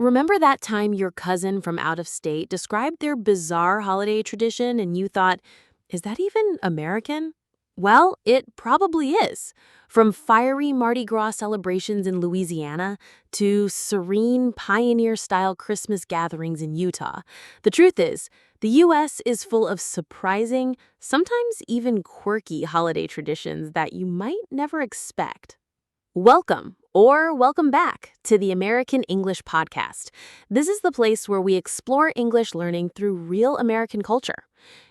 Remember that time your cousin from out of state described their bizarre holiday tradition and you thought, is that even American? Well, it probably is. From fiery Mardi Gras celebrations in Louisiana to serene pioneer-style Christmas gatherings in Utah, the truth is, the U.S. is full of surprising, sometimes even quirky holiday traditions that you might never expect. Welcome, or welcome back, to the American English Podcast. This is the place where we explore English learning through real American culture.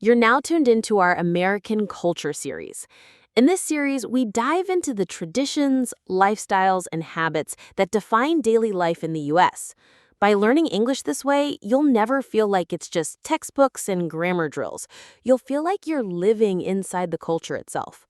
You're now tuned into our American Culture series. In this series, we dive into the traditions, lifestyles, and habits that define daily life in the U.S. By learning English this way, you'll never feel like it's just textbooks and grammar drills. You'll feel like you're living inside the culture itself.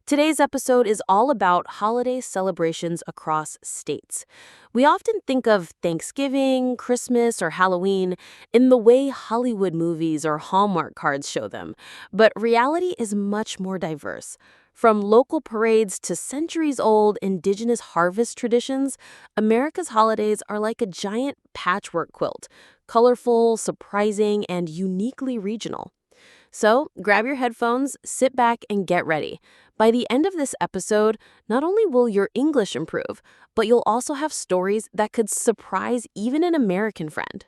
Today's episode is all about holiday celebrations across states. We often think of Thanksgiving, Christmas, or Halloween in the way Hollywood movies or Hallmark cards show them, but reality is much more diverse. From local parades to centuries-old indigenous harvest traditions, America's holidays are like a giant patchwork quilt, colorful, surprising, and uniquely regional. So, grab your headphones, sit back, and get ready. By the end of this episode, not only will your English improve, but you'll also have stories that could surprise even an American friend.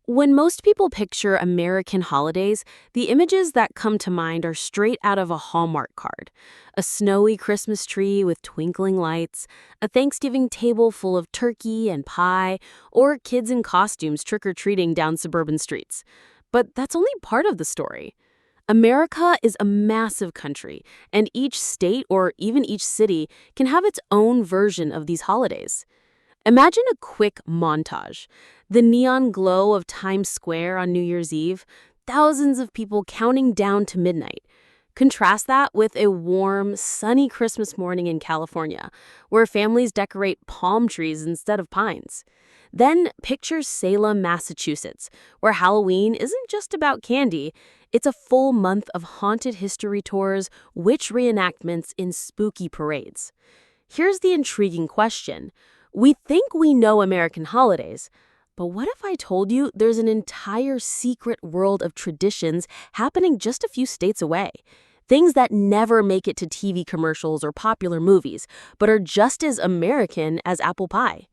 When most people picture American holidays, the images that come to mind are straight out of a Hallmark card. A snowy Christmas tree with twinkling lights, a Thanksgiving table full of turkey and pie, or kids in costumes trick-or-treating down suburban streets. But that's only part of the story. America is a massive country, and each state or even each city can have its own version of these holidays. Imagine a quick montage. The neon glow of Times Square on New Year's Eve, thousands of people counting down to midnight. Contrast that with a warm, sunny Christmas morning in California, where families decorate palm trees instead of pines. Then picture Salem, Massachusetts, where Halloween isn't just about candy, it's a full month of haunted history tours, witch reenactments, and spooky parades. Here's the intriguing question. We think we know American holidays, but what if I told you there's an entire secret world of traditions happening just a few states away? Things that never make it to TV commercials or popular movies, but are just as American as apple pie.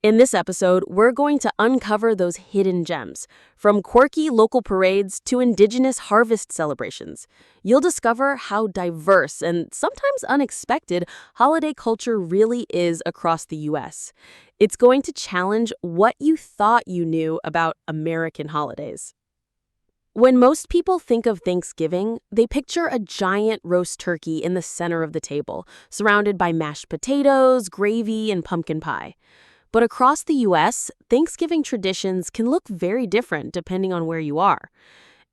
In this episode, we're going to uncover those hidden gems, from quirky local parades to indigenous harvest celebrations. You'll discover how diverse and sometimes unexpected holiday culture really is across the U.S. It's going to challenge what you thought you knew about American holidays. When most people think of Thanksgiving, they picture a giant roast turkey in the center of the table, surrounded by mashed potatoes, gravy, and pumpkin pie. But across the U.S., Thanksgiving traditions can look very different depending on where you are.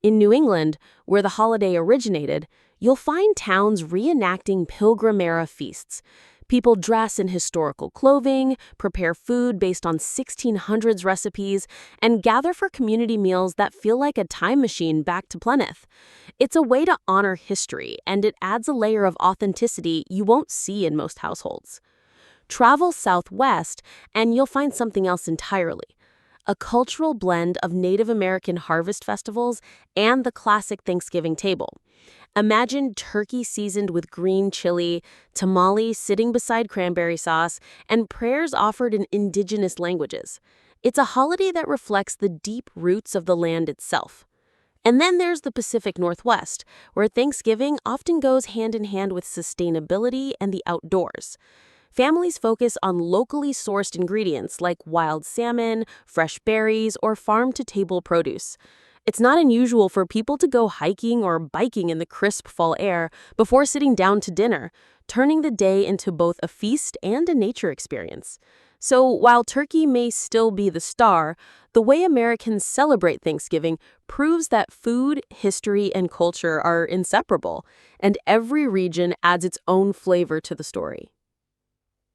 In New England, where the holiday originated, you'll find towns reenacting Pilgrim-era feasts. People dress in historical clothing, prepare food based on 1600s recipes, and gather for community meals that feel like a time machine back to Plymouth. It's a way to honor history, and it adds a layer of authenticity you won't see in most households. Travel southwest, and you'll find something else entirely. A cultural blend of Native American harvest festivals and the classic Thanksgiving table. Imagine turkey seasoned with green chili, tamales sitting beside cranberry sauce, and prayers offered in indigenous languages. It's a holiday that reflects the deep roots of the land itself. And then there's the Pacific Northwest, where Thanksgiving often goes hand in hand with sustainability and the outdoors. Families focus on locally sourced ingredients like wild salmon, fresh berries, or farm-to-table produce. It's not unusual for people to go hiking or biking in the crisp fall air before sitting down to dinner, turning the day into both a feast and a nature experience. So while turkey may still be the star, the way Americans celebrate Thanksgiving proves that food, history, and culture are inseparable, and every region adds its own flavor to the story.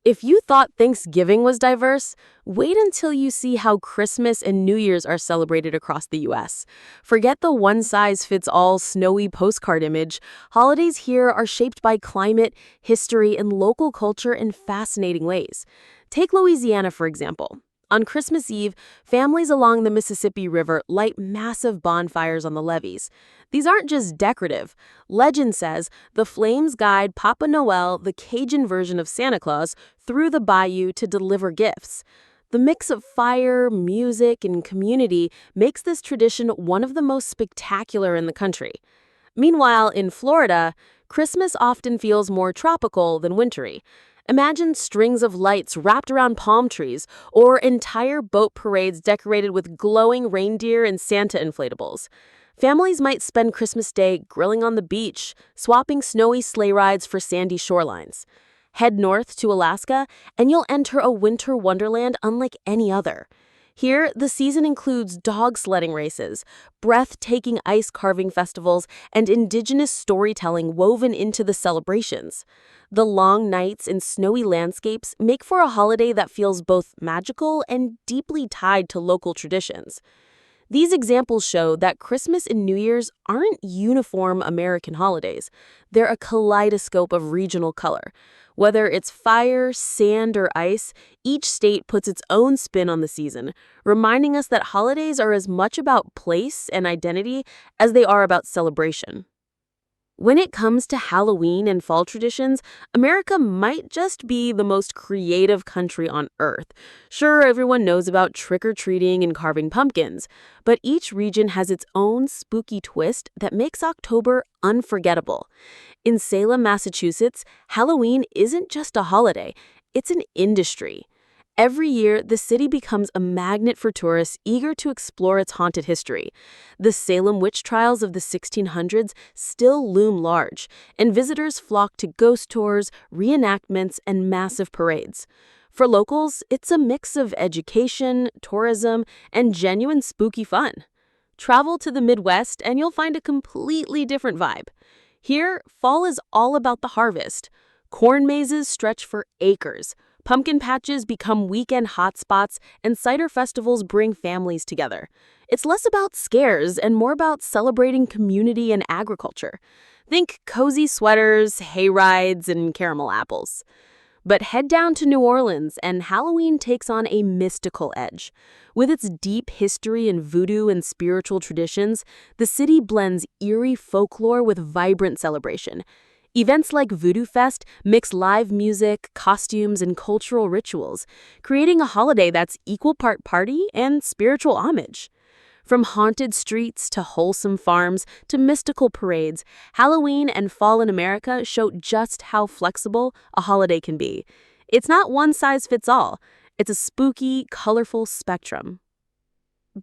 If you thought Thanksgiving was diverse, wait until you see how Christmas and New Year's are celebrated across the U.S. Forget the one-size-fits-all snowy postcard image. Holidays here are shaped by climate, history, and local culture in fascinating ways. Take Louisiana, for example. On Christmas Eve, families along the Mississippi River light massive bonfires on the levees. These aren't just decorative. Legend says the flames guide Papa Noel, the Cajun version of Santa Claus, through the bayou to deliver gifts. The mix of fire, music, and community makes this tradition one of the most spectacular in the country. Meanwhile, in Florida, Christmas often feels more tropical than wintry. Imagine strings of lights wrapped around palm trees or entire boat parades decorated with glowing reindeer and Santa inflatables. Families might spend Christmas Day grilling on the beach, swapping snowy sleigh rides for sandy shorelines. Head north to Alaska, and you'll enter a winter wonderland unlike any other. Here, the season includes dog sledding races, breathtaking ice carving festivals, and indigenous storytelling woven into the celebrations. The long nights in snowy landscapes make for a holiday that feels both magical and deeply tied to local traditions. These examples show that Christmas and New Year's aren't uniform American holidays. They're a kaleidoscope of regional color. Whether it's fire, sand, or ice, each state puts its own spin on the season, reminding us that holidays are as much about place and identity as they are about celebration. When it comes to Halloween and fall traditions, America might just be the most creative country on earth. Sure, everyone knows about trick-or-treating and carving pumpkins, but each region has its own spooky twist that makes October unforgettable. In Salem, Massachusetts, Halloween isn't just a holiday, it's an industry. Every year, the city becomes a magnet for tourists eager to explore its haunted history. The Salem witch trials of the 1600s still loom large, and visitors flock to ghost tours, reenactments, and massive parades. For locals, it's a mix of education, tourism, and genuine spooky fun. Travel to the Midwest, and you'll find a completely different vibe. Here, fall is all about the harvest. Corn mazes stretch for acres. Pumpkin patches become weekend hotspots, and cider festivals bring families together. It's less about scares and more about celebrating community and agriculture. Think cozy sweaters, hay rides, and caramel apples. But head down to New Orleans, and Halloween takes on a mystical edge. With its deep history in voodoo and spiritual traditions, the city blends eerie folklore with vibrant celebration. Events like Voodoo Fest mix live music, costumes, and cultural rituals, creating a holiday that's equal part party and spiritual homage. From haunted streets to wholesome farms to mystical parades, Halloween and fall in America show just how flexible a holiday can be. It's not one size fits all. It's a spooky, colorful spectrum.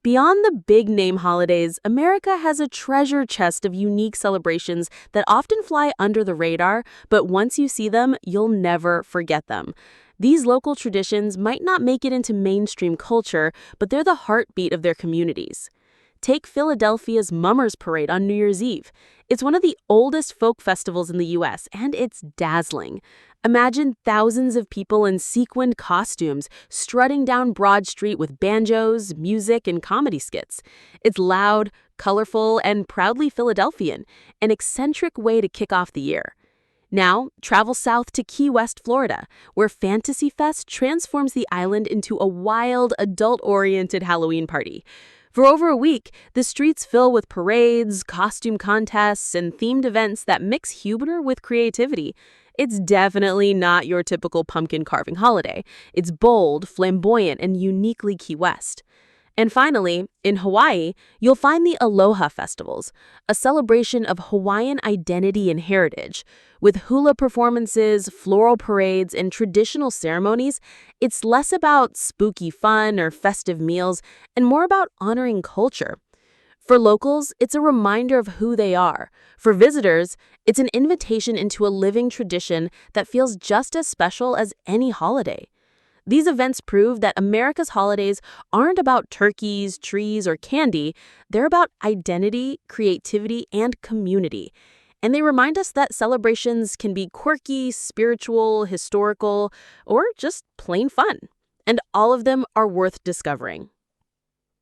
Beyond the big-name holidays, America has a treasure chest of unique celebrations that often fly under the radar, but once you see them, you'll never forget them. These local traditions might not make it into mainstream culture, but they're the heartbeat of their communities. Take Philadelphia's Mummers Parade on New Year's Eve. It's one of the oldest folk festivals in the U.S., and it's dazzling. Imagine thousands of people in sequined costumes strutting down Broad Street with banjos, music, and comedy skits. It's loud, colorful, and proudly Philadelphian, an eccentric way to kick off the year. Now, travel south to Key West, Florida, where Fantasy Fest transforms the island into a wild, adult-oriented Halloween party. For over a week, the streets fill with parades, costume contests, and themed events that mix humor with creativity. It's definitely not your typical pumpkin carving holiday. It's bold, flamboyant, and uniquely Key West. And finally, in Hawaii, you'll find the Aloha festivals, a celebration of Hawaiian identity and heritage. With hula performances, floral parades, and traditional ceremonies, it's less about spooky fun or festive meals and more about honoring culture. For locals, it's a reminder of who they are. For visitors, it's an invitation into a living tradition that feels just as special as any holiday. These events prove that America's holidays aren't about turkeys, trees, or candy. They're about identity, creativity, and community. And they remind us that celebrations can be quirky, spiritual, historical, or just plain fun. And all of them are worth discovering.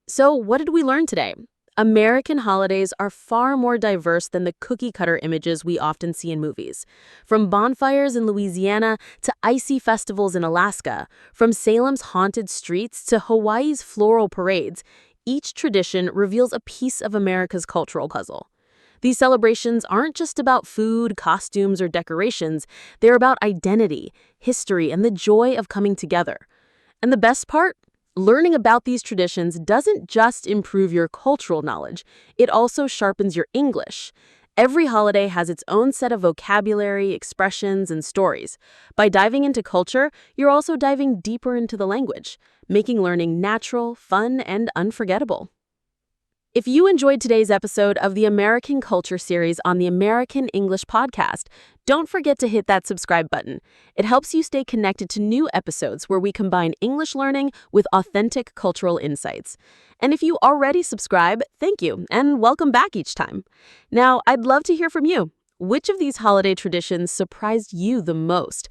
So what did we learn today? American holidays are far more diverse than the cookie-cutter images we often see in movies. From bonfires in Louisiana to icy festivals in Alaska, from Salem's haunted streets to Hawaii's floral parades, each tradition reveals a piece of America's cultural puzzle. These celebrations aren't just about food, costumes, or decorations. They're about identity, history, and the joy of coming together. And the best part? Learning about these traditions doesn't just improve your cultural knowledge, it also sharpens your English. Every holiday has its own set of vocabulary, expressions, and stories. By diving into culture, you're also diving deeper into the language, making learning natural, fun, and unforgettable. If you enjoyed today's episode of the American Culture series on the American English Podcast, don't forget to hit that subscribe button. It helps you stay connected to new episodes where we combine English learning with authentic cultural insights. And if you already subscribe, thank you, and welcome back each time. Now, I'd love to hear from you. Which of these holiday traditions surprised you the most?